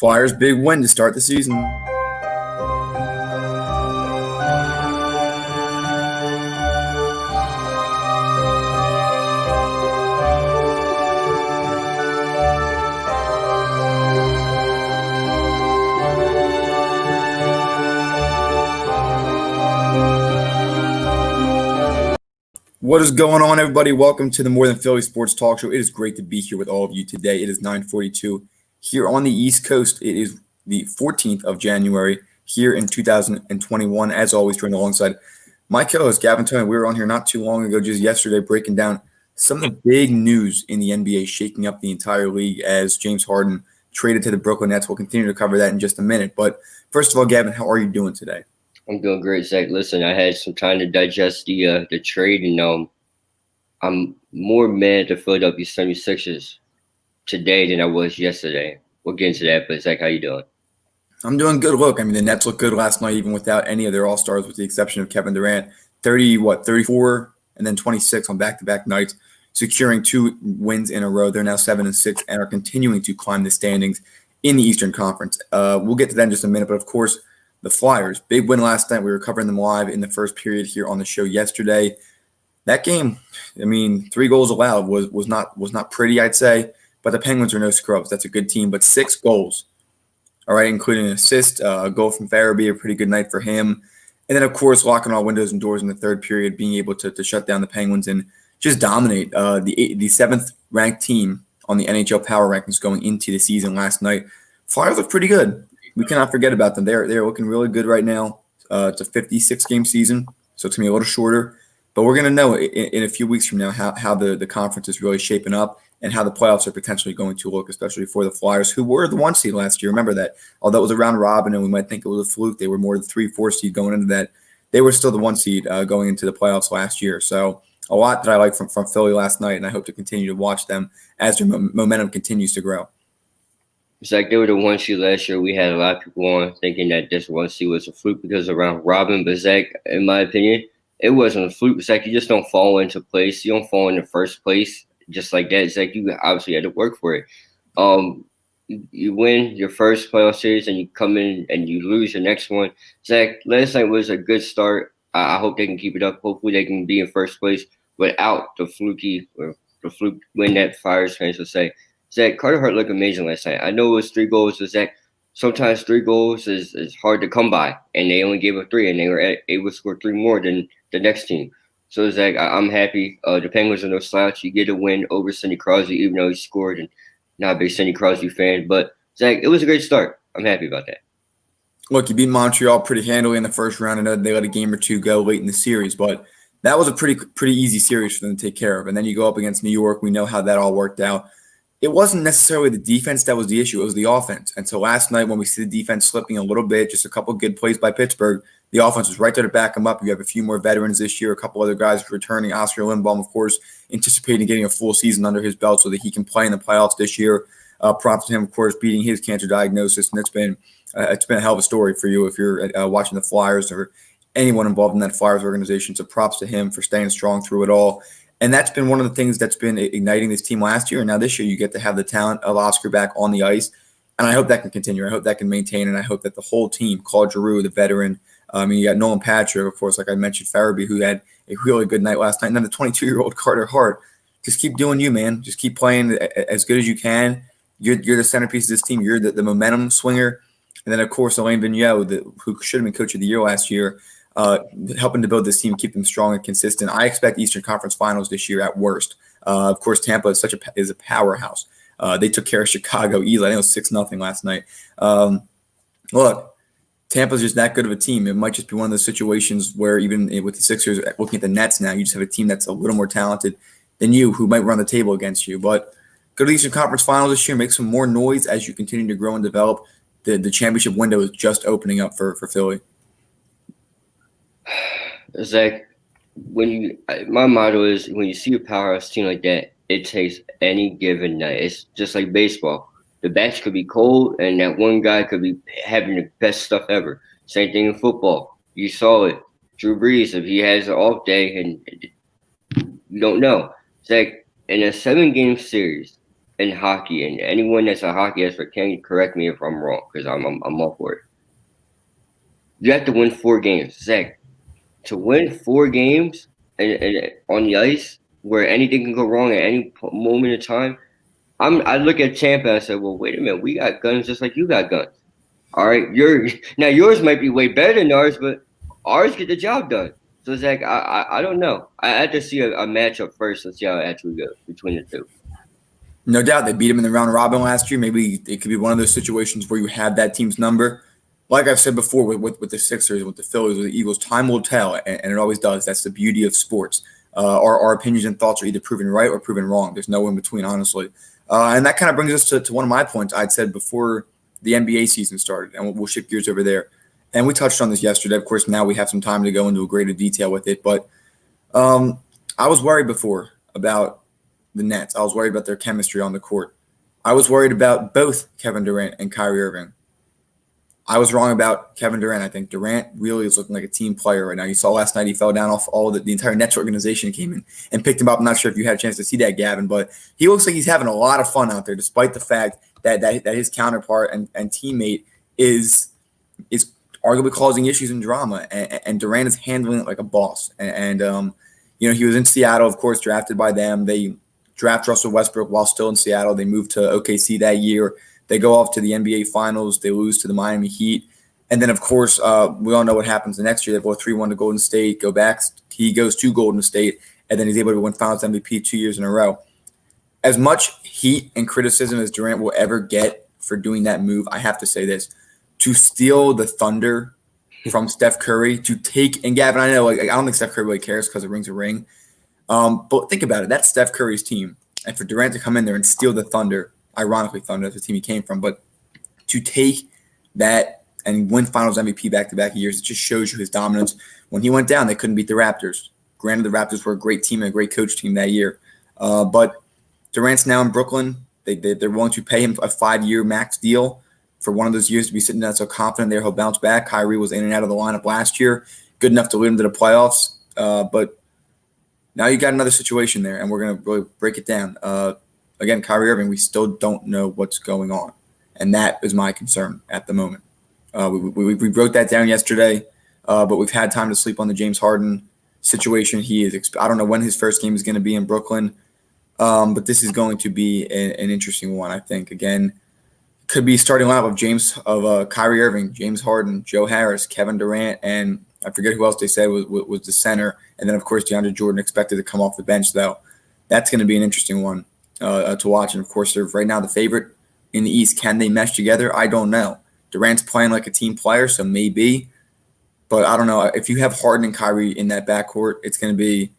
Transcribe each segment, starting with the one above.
Flyers big win to start the season. What is going on, everybody? Welcome to the More Than Philly Sports Talk Show. It is great to be here with all of you today. It is 9:42 here on the East Coast. It is the 14th of January here in 2021. As always, joined alongside my co-host Gavin Tony. We were on here not too long ago, just yesterday, breaking down some of the big news in the NBA, shaking up the entire league as James Harden traded to the Brooklyn Nets. We'll continue to cover that in just a minute. But first of all, Gavin, how are you doing today? I'm doing great, Zach. Listen, I had some time to digest the trade, and I'm more mad at the Philadelphia 76ers today than I was yesterday. We'll get into that, but Zach, how you doing? I'm doing good. Look, I mean, the Nets looked good last night, even without any of their all-stars, with the exception of Kevin Durant. 34, and then 26 on back-to-back nights, securing 2 wins in a row. They're now 7-6 and are continuing to climb the standings in the Eastern Conference. We'll get to that in just a minute, but of course, the Flyers, big win last night. We were covering them live in the first period here on the show yesterday. That game, I mean, 3 goals allowed was not pretty, I'd say, but the Penguins are no scrubs. That's a good team, but 6 goals, all right, including an assist, a goal from Farabee, a pretty good night for him. And then, of course, locking all windows and doors in the third period, being able to shut down the Penguins and just dominate the 7th-ranked team on the NHL power rankings going into the season last night. Flyers look pretty good. We cannot forget about them. They're looking really good right now. It's a 56-game season, so it's going to be a little shorter. But we're going to know in a few weeks from now how the conference is really shaping up and how the playoffs are potentially going to look, especially for the Flyers, who were the 1 seed last year. Remember that. Although it was a round robin and we might think it was a fluke, they were more the 3-4 seed going into that. They were still the 1 seed going into the playoffs last year. So a lot that I like from Philly last night, and I hope to continue to watch them as their momentum continues to grow. It's like they were the 1 seed last year. We had a lot of people on thinking that this 1 seed was a fluke because of round robin. But Zach, in my opinion, it wasn't a fluke. Zach, you just don't fall into place. You don't fall into first place just like that. Zach, you obviously had to work for it. You win your first playoff series and you come in and you lose your next one. Zach, last night was a good start. I hope they can keep it up. Hopefully they can be in first place without the fluke win that Flyers fans will say. Zach, Carter Hart looked amazing last night. I know it was 3 goals, but Zach, sometimes 3 goals is hard to come by, and they only gave up 3, and they were able to score 3 more than the next team. So, Zach, I'm happy. The Penguins are no slouch. You get a win over Sidney Crosby, even though he scored, and not a big Sidney Crosby fan. But, Zach, it was a great start. I'm happy about that. Look, you beat Montreal pretty handily in the first round. I know they let a game or 2 go late in the series, but that was a pretty easy series for them to take care of. And then you go up against New York. We know how that all worked out. It wasn't necessarily the defense that was the issue. It was the offense. And so last night when we see the defense slipping a little bit, just a couple good plays by Pittsburgh, the offense was right there to back them up. You have a few more veterans this year, a couple other guys returning. Oscar Lindblom, of course, anticipating getting a full season under his belt so that he can play in the playoffs this year. Props to him, of course, beating his cancer diagnosis. And it's been a hell of a story for you if you're watching the Flyers or anyone involved in that Flyers organization. So props to him for staying strong through it all. And that's been one of the things that's been igniting this team last year. And now this year you get to have the talent of Oscar back on the ice. And I hope that can continue. I hope that can maintain. And I hope that the whole team, Claude Giroux, the veteran, you got Nolan Patrick, of course, like I mentioned, Farabee, who had a really good night last night. And then the 22-year-old Carter Hart. Just keep doing you, man. Just keep playing as good as you can. You're the centerpiece of this team. You're the momentum swinger. And then, of course, Alain Vigneault, who should have been coach of the year last year, helping to build this team, keep them strong and consistent. I expect Eastern Conference Finals this year at worst. Of course, Tampa is a powerhouse. They took care of Chicago easily. I think it was 6-0 last night. Look, Tampa's just that good of a team. It might just be one of those situations where even with the Sixers, looking at the Nets now, you just have a team that's a little more talented than you, who might run the table against you. But go to the Eastern Conference Finals this year, make some more noise as you continue to grow and develop. The championship window is just opening up for Philly. Zach, my motto is when you see a powerhouse team like that, it takes any given night. It's just like baseball. The bats could be cold, and that one guy could be having the best stuff ever. Same thing in football. You saw it. Drew Brees, if he has an off day, and you don't know. Zach, in a 7-game series, in hockey, and anyone that's a hockey expert can correct me if I'm wrong, because I'm all for it. You have to win 4 games, Zach. To win 4 games and on the ice, where anything can go wrong at any moment in time. I look at Champa and I said, well, wait a minute, we got guns just like you got guns. All right, yours might be way better than ours, but ours get the job done. So Zach, I don't know. I had to see a matchup first and see how it actually goes between the two. No doubt they beat him in the round robin last year. Maybe it could be one of those situations where you have that team's number. Like I've said before, with the Sixers, with the Phillies, with the Eagles, time will tell, and it always does. That's the beauty of sports. Our opinions and thoughts are either proven right or proven wrong. There's no in between, honestly. And that kind of brings us to one of my points I'd said before the NBA season started, and we'll shift gears over there. And we touched on this yesterday. Of course, now we have some time to go into a greater detail with it. But I was worried before about the Nets. I was worried about their chemistry on the court. I was worried about both Kevin Durant and Kyrie Irving. I was wrong about Kevin Durant. I think Durant really is looking like a team player right now. You saw last night he fell down off all the entire Nets organization came in and picked him up. I'm not sure if you had a chance to see that, Gavin, but he looks like he's having a lot of fun out there, despite the fact that his counterpart and teammate is arguably causing issues and drama, and Durant is handling it like a boss. And he was in Seattle, of course, drafted by them. They draft Russell Westbrook while still in Seattle. They moved to OKC that year. They go off to the NBA Finals. They lose to the Miami Heat. And then, of course, we all know what happens the next year. They go 3-1 to Golden State, go back. He goes to Golden State, and then he's able to win Finals MVP 2 years in a row. As much heat and criticism as Durant will ever get for doing that move, I have to say this. To steal the thunder from Steph Curry, to take – and Gavin, I know I don't think Steph Curry really cares because it rings a ring. But think about it. That's Steph Curry's team. And for Durant to come in there and steal the thunder, ironically, Thunder, that's the team he came from, but to take that and win Finals MVP back-to-back years, it just shows you his dominance. When he went down, they couldn't beat the Raptors. Granted, the Raptors were a great team and a great coach team that year. But Durant's now in Brooklyn. They're willing to pay him a 5-year max deal for one of those years to be sitting down so confident there he'll bounce back. Kyrie was in and out of the lineup last year, good enough to lead him to the playoffs. But now you got another situation there, and we're going to really break it down. Again, Kyrie Irving, we still don't know what's going on, and that is my concern at the moment. We broke that down yesterday, but we've had time to sleep on the James Harden situation. I don't know when his first game is going to be in Brooklyn, but this is going to be an interesting one, I think. Again, could be starting lineup of Kyrie Irving, James Harden, Joe Harris, Kevin Durant, and I forget who else they said was the center, and then of course DeAndre Jordan expected to come off the bench though. That's going to be an interesting one to watch, and of course they're right now the favorite in the East. Can they mesh together? I don't know. Durant's playing like a team player, so maybe, but I don't know. If you have Harden and Kyrie in that backcourt, it's going to be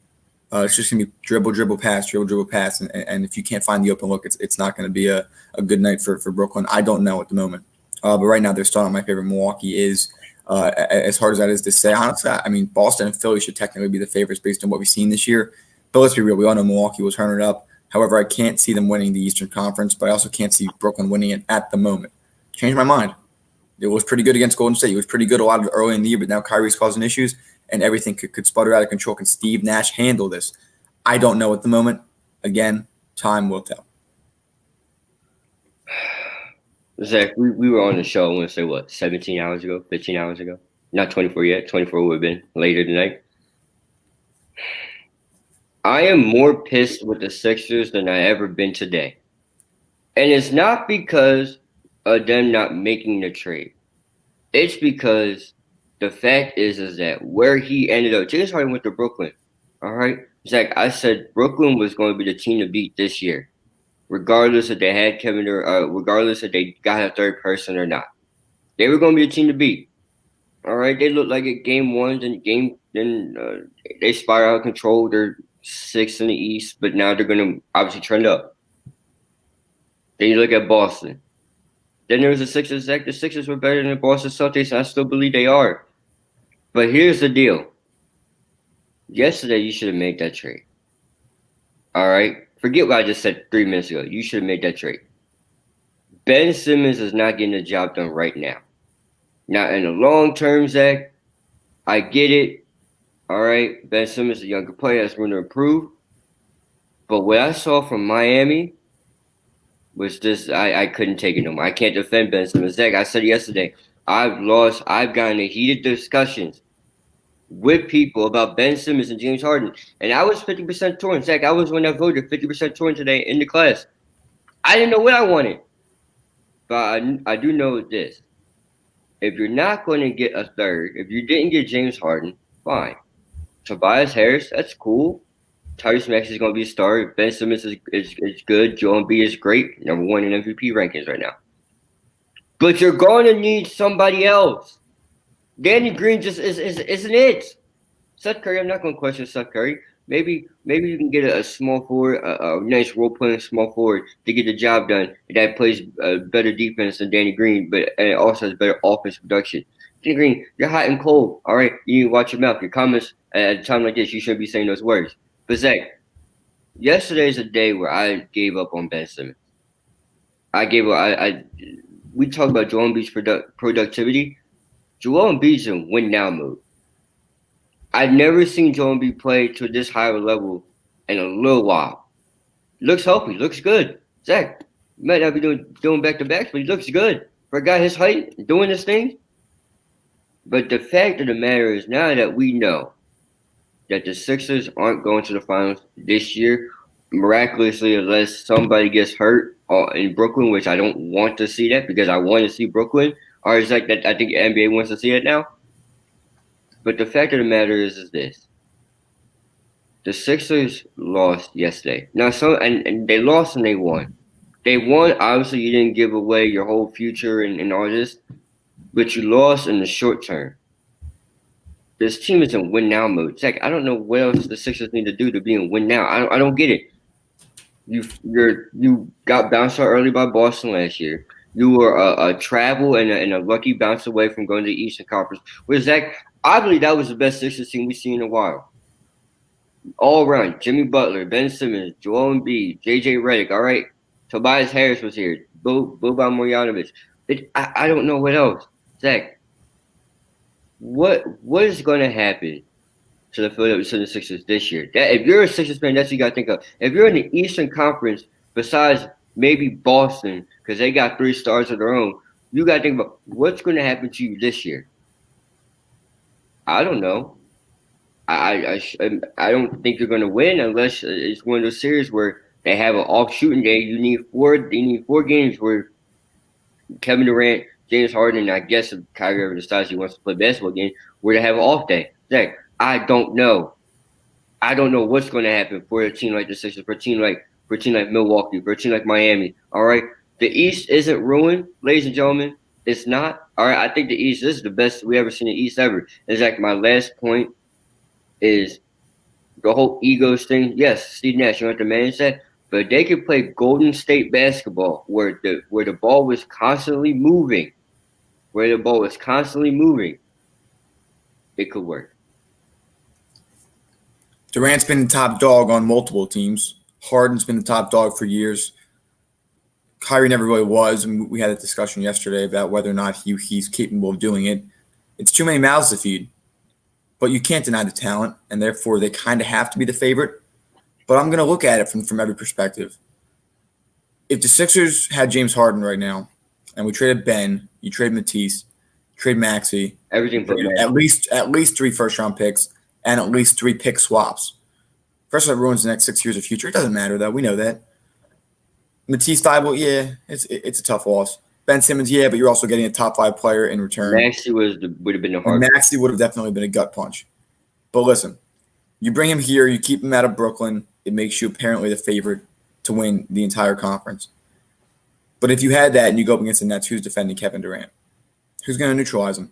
it's just going to be dribble, pass, and if you can't find the open look, it's not going to be a good night for Brooklyn. I don't know at the moment, but right now they're starting. My favorite Milwaukee is. As hard as that is to say, honestly, I mean, Boston and Philly should technically be the favorites based on what we've seen this year. But let's be real. We all know Milwaukee was turning it up. However, I can't see them winning the Eastern Conference, but I also can't see Brooklyn winning it at the moment. Changed my mind. It was pretty good against Golden State. It was pretty good a lot of early in the year, but now Kyrie's causing issues, and everything could sputter out of control. Can Steve Nash handle this? I don't know at the moment. Again, time will tell. Zach, we were on the show, I want to say, 17 hours ago, 15 hours ago? Not 24 yet. 24 would have been later tonight. I am more pissed with the Sixers than I ever been today. And it's not because of them not making the trade. It's because the fact is that where he ended up, James Harden went to Brooklyn. All right? Zach, I said Brooklyn was going to be the team to beat this year, regardless if they had Kevin or regardless if they got a third person or not. They were going to be the team to beat. All right? They looked like it game one, then they spiral out of control. They're 6th in the East, but now they're going to obviously trend up. Then you look at Boston. Then there was the Sixers. Zach, the Sixers were better than the Boston Celtics, and I still believe they are. But here's the deal. Yesterday, you should have made that trade. All right? Forget what I just said 3 minutes ago. You should have made that trade. Ben Simmons is not getting the job done right now. Now, in the long term, Zach, I get it. All right? Ben Simmons is a younger player that's going to improve. But what I saw from Miami, was just I couldn't take it no more. I can't defend Ben Simmons. Zach, I said yesterday, I've gotten into heated discussions with people about Ben Simmons and James Harden, and I was 50% torn. Zach, I was one that voted 50% torn today in the class. I didn't know what I wanted, but I do know this. If you're not going to get a third, if you didn't get James Harden, fine. Tobias Harris, that's cool. Tyrese Maxey is going to be a star. Ben Simmons is good. Joel Embiid is great. Number 1 in MVP rankings right now. But you're going to need somebody else. Danny Green just isn't it. Seth Curry, I'm not going to question Seth Curry. Maybe you can get a small forward, a nice role-playing small forward to get the job done that plays better defense than Danny Green, but and also has better offense production. Danny Green, you're hot and cold. All right, you need to watch your mouth. Your comments at a time like this, you shouldn't be saying those words. But Zach, yesterday's a day where I gave up on Ben Simmons. I gave up. We talk about Joel Embiid's productivity. Joel Embiid's in win now mode. I've never seen Joel Embiid play to this high of a level in a little while. Looks healthy, looks good. Zach, he might not be doing back-to-backs, but he looks good. For a guy his height, doing this thing. But the fact of the matter is, now that we know that the Sixers aren't going to the finals this year, miraculously, unless somebody gets hurt in Brooklyn, which I don't want to see that because I want to see Brooklyn. Or it's like that. I think the NBA wants to see it now. But the fact of the matter is this. The Sixers lost yesterday. Now, and they lost and they won. They won, obviously you didn't give away your whole future and all this, but you lost in the short term. This team is in win now mode. Zach, I don't know what else the Sixers need to do to be in win now. I don't get it. You got bounced out early by Boston last year. You were a travel and a lucky bounce away from going to the Eastern Conference. Whereas Zach, I believe that was the best Sixers team we've seen in a while. All around, Jimmy Butler, Ben Simmons, Joel Embiid, JJ Redick, all right? Tobias Harris was here. Boban Marjanovic. I don't know what else. Zach, what is going to happen to the Philadelphia 76ers this year? That if you're a Sixers fan, that's what you got to think of. If you're in the Eastern Conference, besides maybe Boston, because they got 3 stars of their own, you got to think about what's going to happen to you this year. I don't know. I don't think you're going to win unless it's one of those series where they have an off shooting day. You need 4 games where Kevin Durant, James Harden, and I guess if Kyrie ever decides he wants to play basketball again, where they have an off day. Zach, I don't know. I don't know what's going to happen for a team like the Sixers, for a team like Milwaukee, for a team like Miami. All right, the East isn't ruined, ladies and gentlemen. It's not. All right, I think the East, this is the best we ever seen the East ever. In fact, my last point is the whole egos thing. Yes, Steve Nash, you know what the man said, but they could play Golden State basketball where the ball was constantly moving. It could work. Durant's been the top dog on multiple teams. Harden's been the top dog for years. Kyrie never really was, and we had a discussion yesterday about whether or not he's capable of doing it. It's too many mouths to feed, but you can't deny the talent, and therefore they kind of have to be the favorite. But I'm going to look at it from every perspective. If the Sixers had James Harden right now, and we traded Ben, you trade Matisse, trade Maxey, everything for at least 3 first-round picks and at least 3 pick swaps. First, that ruins the next 6 years of future. It doesn't matter, though. We know that. Matisse Thybulle, yeah, it's a tough loss. Ben Simmons, yeah, but you're also getting a top 5 player in return. Maxey would have been a hard. Maxey would have definitely been a gut punch. But listen, you bring him here, you keep him out of Brooklyn, it makes you apparently the favorite to win the entire conference. But if you had that and you go up against the Nets, who's defending Kevin Durant? Who's going to neutralize him?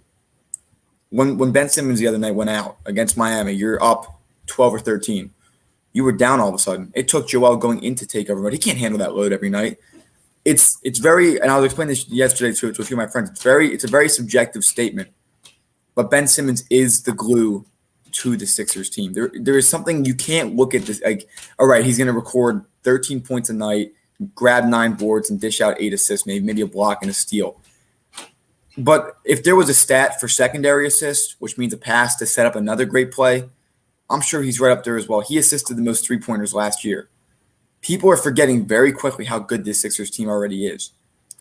When Ben Simmons the other night went out against Miami, you're up 12 or 13. You were down all of a sudden. It took Joel going in to take over, but he can't handle that load every night. It's very, and I was explaining this yesterday to a few of my friends. It's a very subjective statement, but Ben Simmons is the glue to the Sixers team. There is something you can't look at this like. All right, he's going to record 13 points a night, grab 9 boards, and dish out 8 assists, maybe a block and a steal. But if there was a stat for secondary assists, which means a pass to set up another great play, I'm sure he's right up there as well. He assisted the most 3-pointers last year. People are forgetting very quickly how good this Sixers team already is.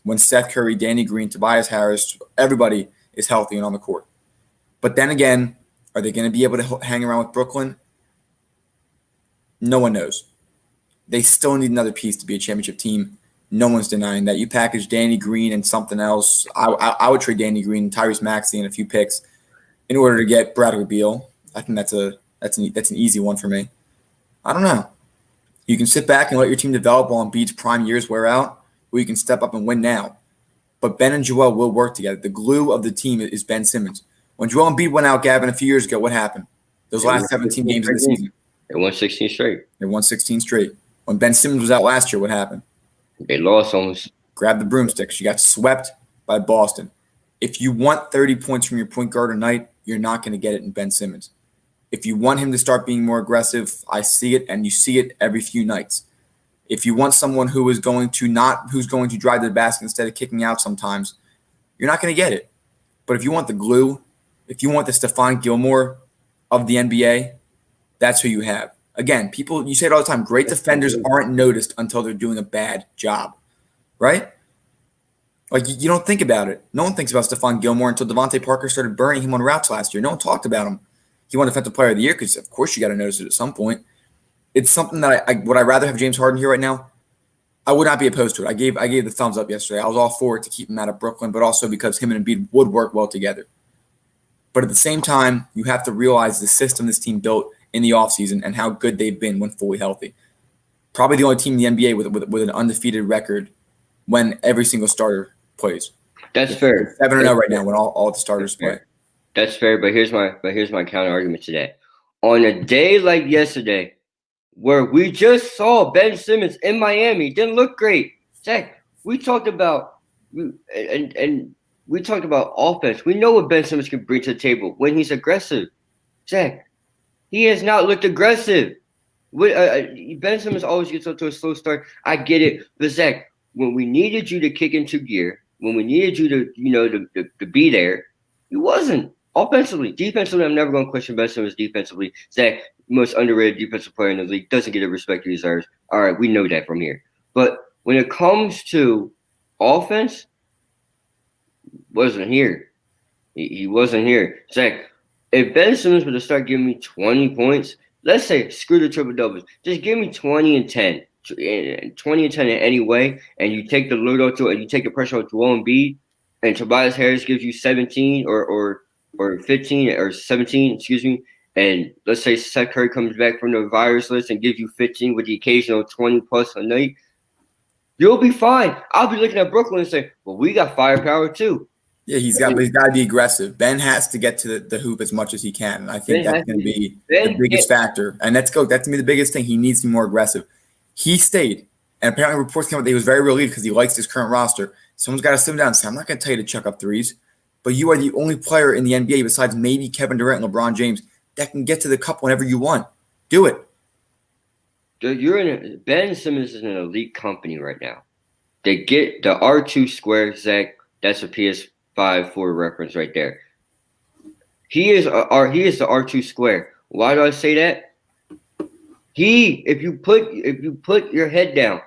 When Seth Curry, Danny Green, Tobias Harris, everybody is healthy and on the court. But then again, are they going to be able to hang around with Brooklyn? No one knows. They still need another piece to be a championship team. No one's denying that. You package Danny Green and something else. I would trade Danny Green, Tyrese Maxey, and a few picks in order to get Bradley Beal. I think that's an easy one for me. I don't know. You can sit back and let your team develop while Embiid's prime years wear out, or you can step up and win now. But Ben and Joel will work together. The glue of the team is Ben Simmons. When Joel Embiid went out, Gavin, a few years ago, what happened? Those last 17 games of the season. They won 16 straight. They won 16 straight. When Ben Simmons was out last year, what happened? They lost almost. Grab the broomsticks. You got swept by Boston. If you want 30 points from your point guard a night, you're not going to get it in Ben Simmons. If you want him to start being more aggressive, I see it, and you see it every few nights. If you want someone who's going to drive to the basket instead of kicking out sometimes, you're not going to get it. But if you want the glue, if you want the Stephon Gilmore of the NBA, that's who you have. Again, you say it all the time, great defenders aren't noticed until they're doing a bad job, right? Like, you don't think about it. No one thinks about Stephon Gilmore until Devontae Parker started burning him on routes last year. No one talked about him. He won Defensive Player of the Year because, of course, you got to notice it at some point. It's something that would I rather have James Harden here right now? I would not be opposed to it. I gave the thumbs up yesterday. I was all for it to keep him out of Brooklyn, but also because him and Embiid would work well together. But at the same time, you have to realize the system this team built in the offseason and how good they've been when fully healthy. Probably the only team in the NBA with an undefeated record when every single starter plays. That's fair. 7-0 right now when all the starters play. That's fair, but here's my counter argument to that. On a day like yesterday, where we just saw Ben Simmons in Miami, didn't look great. Zach, we talked about and we talked about offense. We know what Ben Simmons can bring to the table when he's aggressive. Zach, he has not looked aggressive. Ben Simmons always gets up to a slow start. I get it, but Zach, when we needed you to kick into gear, when we needed you to be there, you wasn't. Offensively, defensively, I'm never going to question Ben Simmons defensively. Zach, most underrated defensive player in the league, doesn't get the respect he deserves. All right, we know that from here. But when it comes to offense, wasn't here. He wasn't here. Zach, if Ben Simmons were to start giving me 20 points, let's say screw the triple doubles, just give me 20 and 10. 20 and 10 in any way, and you take the load off and you take the pressure off Joel Embiid, and Tobias Harris gives you 17 or 15 or 17, excuse me, and let's say Seth Curry comes back from the virus list and gives you 15 with the occasional 20 plus a night, you'll be fine. I'll be looking at Brooklyn and say, well, we got firepower too. Yeah, he's got to be aggressive. Ben has to get to the hoop as much as he can. And I think that's going to be the biggest factor. And that's going to be the biggest thing. He needs to be more aggressive. He stayed, and apparently reports came out that he was very relieved because he likes his current roster. Someone's got to sit him down and say, I'm not going to tell you to chuck up threes, but you are the only player in the NBA besides maybe Kevin Durant and LeBron James that can get to the cup whenever you want. Do it. Ben Simmons is an elite company right now. They get the R2 square, Zach. That's a PS5 for reference right there. He is the R2 square. Why do I say that? If you put your head down,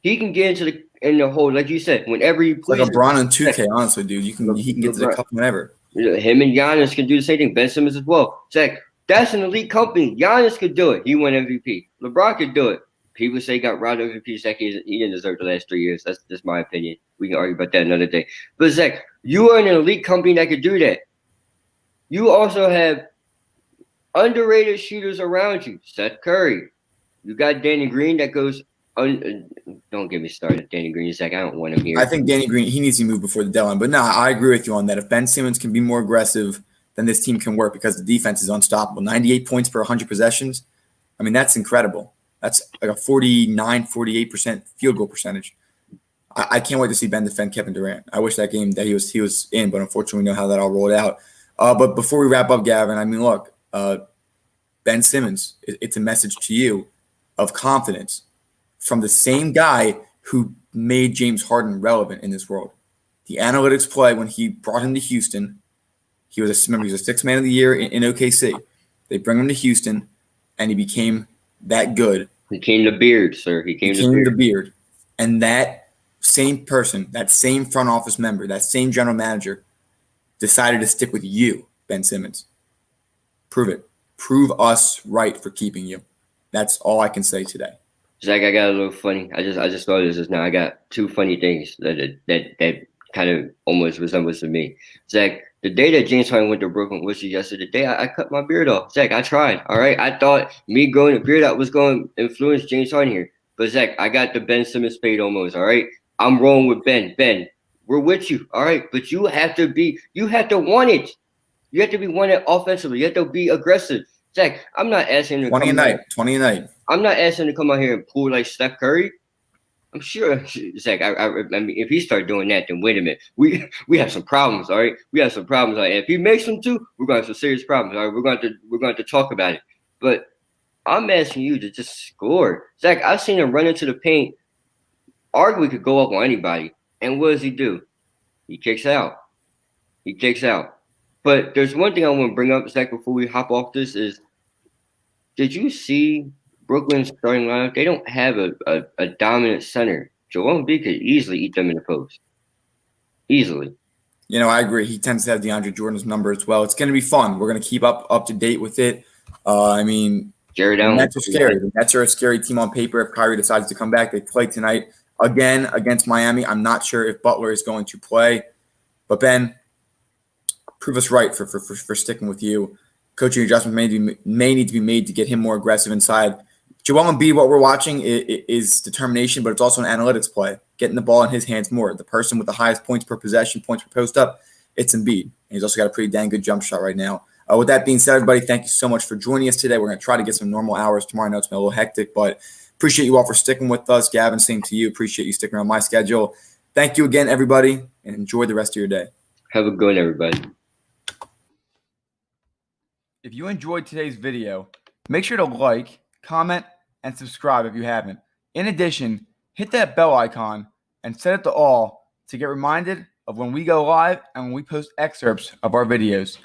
he can get in the hole, like you said, whenever you please. Like LeBron and 2K, honestly, dude. He can get to the cup whenever. Him and Giannis can do the same thing. Ben Simmons as well. Zach, that's an elite company. Giannis could do it. He won MVP. LeBron could do it. People say he got robbed of MVP. Zach, he didn't deserve the last 3 years. That's just my opinion. We can argue about that another day. But Zach, you are in an elite company that could do that. You also have underrated shooters around you. Seth Curry. You got Danny Green that goes don't get me started. Danny Green, Zach, I don't want him here. I think Danny Green, he needs to move before the deadline. But no, I agree with you on that. If Ben Simmons can be more aggressive, then this team can work because the defense is unstoppable. 98 points per 100 possessions. I mean, that's incredible. That's like a 48% field goal percentage. I can't wait to see Ben defend Kevin Durant. I wish that game that he was in, but unfortunately we know how that all rolled out. But before we wrap up, Gavin, I mean, look, Ben Simmons, it's a message to you of confidence from the same guy who made James Harden relevant in this world. The analytics play when he brought him to Houston, he was a 6th man of the year in OKC. They bring him to Houston, and he became that good He came to beard, sir. He came to the beard. beard. And that same person, that same front office member, that same general manager decided to stick with you, Ben Simmons. Prove it. Prove us right for keeping you. That's all I can say today. Zach, I got a little funny. I just thought of this just now. I got two funny things that kind of almost resembles to me. Zach, the day that James Harden went to Brooklyn, which is yesterday, the day I cut my beard off. Zach, I tried. All right, I thought me growing a beard out was going to influence James Harden here, but Zach, I got the Ben Simmons fade almost. All right, I'm rolling with Ben. Ben, we're with you. All right, but you have to want it. You have to be wanted offensively. You have to be aggressive. Zach, I'm not asking him to 20 a night. 20 a night. I'm not asking him to come out here and pull like Steph Curry. I'm sure, Zach. I mean, if he start doing that, then wait a minute. We have some problems, all right. We have some problems. Like, if he makes them too, we're going to have some serious problems. All right, we're going to talk about it. But I'm asking you to just score, Zach. I've seen him run into the paint. Arguably could go up on anybody, and what does he do? He kicks out. He kicks out. But there's one thing I want to bring up, Zach, before we hop off this is, did you see Brooklyn's starting lineup? They don't have a dominant center. Joel Embiid could easily eat them in the post. Easily. You know, I agree. He tends to have DeAndre Jordan's number as well. It's going to be fun. We're going to keep up to date with it. I mean, Jared Allen. The Nets are scary. The Nets are a scary team on paper. If Kyrie decides to come back, they play tonight again against Miami. I'm not sure if Butler is going to play. But, Ben, prove us right for sticking with you. Coaching adjustments may need to be made to get him more aggressive inside. Joel Embiid, what we're watching is determination, but it's also an analytics play, getting the ball in his hands more. The person with the highest points per possession, points per post up, it's Embiid. And he's also got a pretty dang good jump shot right now. With that being said, everybody, thank you so much for joining us today. We're going to try to get some normal hours tomorrow. I know it's been a little hectic, but appreciate you all for sticking with us. Gavin, same to you. Appreciate you sticking around my schedule. Thank you again, everybody, and enjoy the rest of your day. Have a good one, everybody. If you enjoyed today's video, make sure to like, comment, and subscribe if you haven't. In addition, hit that bell icon and set it to all to get reminded of when we go live and when we post excerpts of our videos.